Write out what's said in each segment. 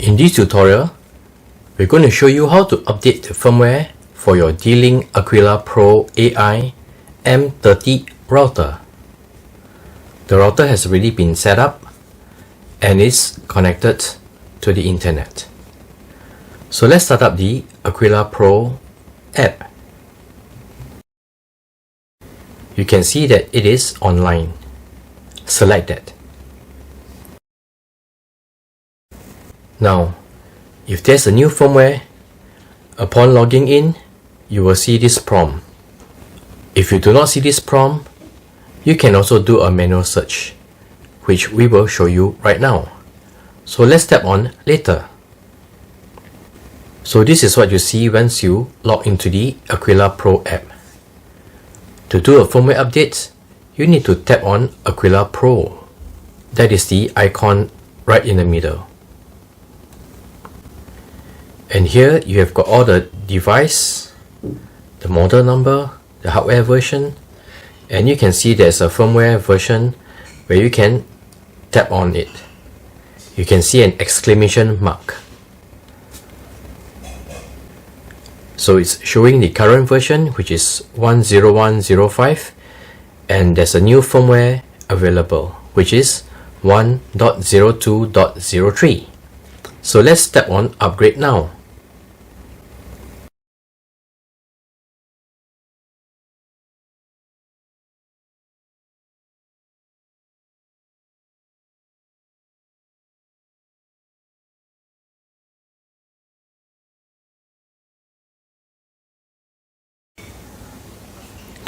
In this tutorial, we're going to show you how to update the firmware for your D-Link Aquila Pro AI M30 router. The router has already been set up and is connected to the internet. So let's start up the Aquila Pro app. You can see that it is online. Select that. Now, if there's a new firmware, upon logging in, you will see this prompt. If you do not see this prompt, you can also do a manual search, which we will show you right now. So let's tap on later. So this is what you see once you log into the Aquila Pro app. To do a firmware update, you need to tap on Aquila Pro. That is the icon right in the middle. And here you have got all the device, the model number, the hardware version, and you can see there's a firmware version where you can tap on it. You can see an exclamation mark. So it's showing the current version, which is 10105, and there's a new firmware available, which is 1.02.03. So let's tap on upgrade now.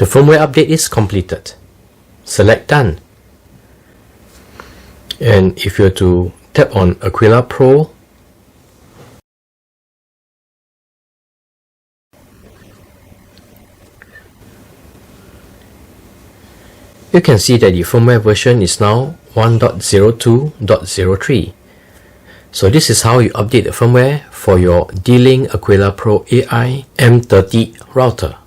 The firmware update is completed. Select Done. And if you were to tap on Aquila Pro, you can see that the firmware version is now 1.02.03. So this is how you update the firmware for your D-Link Aquila Pro AI M30 router.